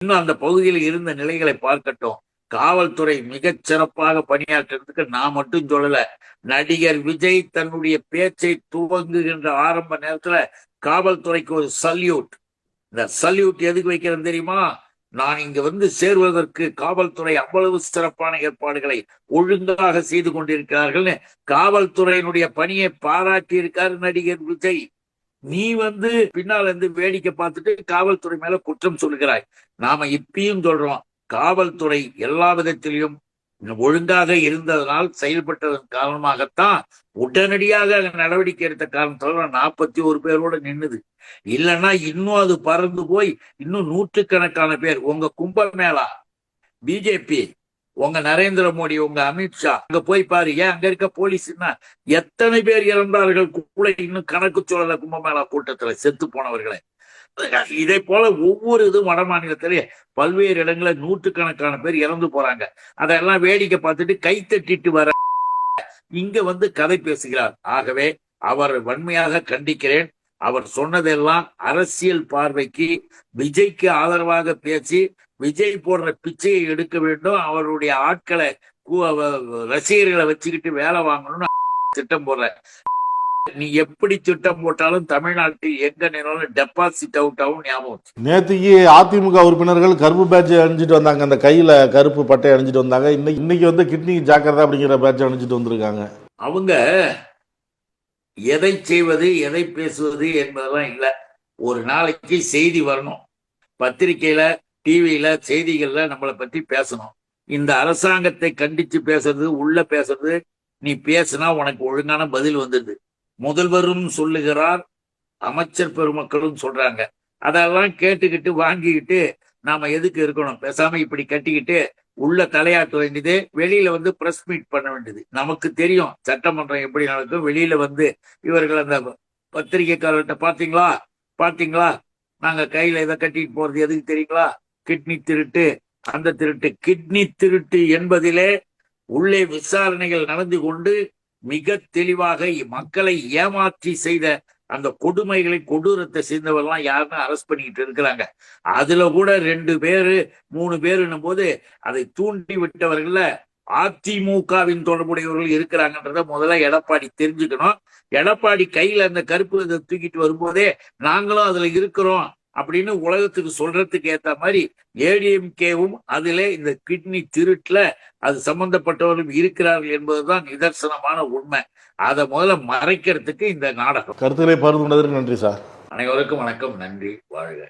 இன்னும் அந்த பகுதியில் இருந்த நிலைகளை பார்க்கட்டும். காவல்துறை மிகச் சிறப்பாக பணியாற்றுறதுக்கு நான் மட்டும் சொல்லல. நடிகர் விஜய் தன்னுடைய பேச்சை துவங்குகின்ற ஆரம்ப நேரத்துல காவல்துறைக்கு ஒரு சல்யூட். இந்த சல்யூட் எதுக்கு வைக்கிறேன் தெரியுமா? நான் இங்க வந்து சேர்வதற்கு காவல்துறை அவ்வளவு சிறப்பான ஏற்பாடுகளை ஒழுங்காக செய்து கொண்டிருக்கிறார்கள். காவல்துறையினுடைய பணியை பாராட்டி இருக்காரு நடிகர் விஜய். நீ வந்து பின்னால் இருந்து வேடிக்கை பார்த்துட்டு காவல்துறை மேல குற்றம் சொல்லுகிறாய். நாம இப்பயும் சொல்றோம், காவல்துறை எல்லா விதத்திலையும் ஒழுங்காக இருந்ததனால் செயல்பட்டதன் காரணமாகத்தான் உடனடியாக நடவடிக்கை எடுத்த காரணத்தால 41 பேரோட நின்னுது. இல்லைன்னா இன்னும் அது பறந்து போய் இன்னும் நூற்றுக்கணக்கான பேர். உங்க கும்பமேளா பிஜேபி, உங்க நரேந்திர மோடி, உங்க அமித்ஷா அங்க போய் பாரு. ஏன் அங்க இருக்க போலீஸ்னா எத்தனை பேர் இறந்தார்கள் கூட இன்னும் கணக்கு சொல்லல. கும்பமேளா கூட்டத்துல செத்து போனவர்களை. இதே போல ஒவ்வொரு இதுவும் வட மாநிலத்திலே பல்வேறு இடங்களில் நூற்றுக்கணக்கான பேர் இறந்து போறாங்க. அதெல்லாம் வேடிக்கை பார்த்துட்டு கை தட்டிட்டு வர இங்க வந்து கதை பேசுகிறார். ஆகவே அவர் வன்மையாக கண்டிக்கிறேன். அவர் சொன்னதெல்லாம் அரசியல் பார்வைக்கு விஜய்க்கு ஆதரவாக பேசி விஜய் போடுற பிச்சையை எடுக்க வேண்டும், அவருடைய ஆட்களை ரசிகர்களை வச்சுக்கிட்டு வேலை வாங்கணும்னு திட்டம் போடுற. நீ எப்படி திட்டம் போட்டாலும் தமிழ்நாட்டில் எங்க நிறுவனம் டெபாசிட் அவுட் ஆகும். ஞாபகம். நேற்றுக்கு அதிமுக உறுப்பினர்கள் கருப்பு பேட்ச் அணிஞ்சிட்டு வந்தாங்க, அந்த கையில கருப்பு பட்டை அணிஞ்சிட்டு வந்தாங்க. இன்னைக்கு வந்து கிட்னி ஜாக்கிரதா அப்படிங்கிற பேட்ச் அணிஞ்சிட்டு வந்திருக்காங்க. அவங்க எதை செய்வது எதை பேசுவது என்பதெல்லாம் இல்லை. ஒரு நாளைக்கு செய்தி வரணும், பத்திரிகையில டிவியில செய்திகள்ல நம்மளை பத்தி பேசணும். இந்த அரசாங்கத்தை கண்டிச்சு பேசுறது, உள்ள பேசுறது, நீ பேசுனா உனக்கு ஒழுங்கான பதில் வந்துடுது. முதல்வரும் சொல்லுகிறார், அமைச்சர் பெருமக்களும் சொல்றாங்க. அதெல்லாம் கேட்டுக்கிட்டு வாங்கிக்கிட்டு நாம எதுக்கு இருக்கணும்? பேசாம இப்படி கட்டிக்கிட்டு உள்ள தலையாட்ட வேண்டியது, வெளியில வந்து பிரஸ் மீட் பண்ண வேண்டியது. நமக்கு தெரியும் சட்டமன்றம் எப்படி நடக்கும். வெளியில வந்து இவர்கள் அந்த பத்திரிகைக்காரர்கிட்ட பாத்தீங்களா நாங்க கையில இதை கட்டிட்டு போறது எதுக்கு தெரியுங்களா? கிட்னி திருட்டு. அந்த திருட்டு, கிட்னி திருட்டு என்பதிலே உள்ளே விசாரணைகள் நடந்து கொண்டு மிக தெளிவாக மக்களை ஏமாற்றி செய்த அந்த கொடுமைகளை கொடூரத்தை செய்தவர்கள்லாம் யாருன்னு அரெஸ்ட் பண்ணிட்டு இருக்கிறாங்க. அதுல கூட 2 பேரு 3 பேருன்னும் போது அதை தூண்டி விட்டவர்கள அதிமுகவின் தொடர்புடையவர்கள் இருக்கிறாங்கன்றத முதல்ல எடப்பாடி தெரிஞ்சுக்கணும். எடப்பாடி கையில அந்த கருப்பு இதை தூக்கிட்டு வரும்போதே நாங்களும் அதுல இருக்கிறோம் அப்படின்னு உலகத்துக்கு சொல்றதுக்கு ஏத்த மாதிரி ஏடிஎம்கேவும் அதிலே இந்த கிட்னி திருட்டுல அது சம்பந்தப்பட்டவர்களும் இருக்கிறார்கள் என்பதுதான் நிதர்சனமான உண்மை. அதை முதல்ல மறைக்கிறதுக்கு இந்த நாடகம். கருத்துக்களை பகிர்ந்து கொண்டதற்கு நன்றி சார். அனைவருக்கும் வணக்கம், நன்றி, வாழ்க.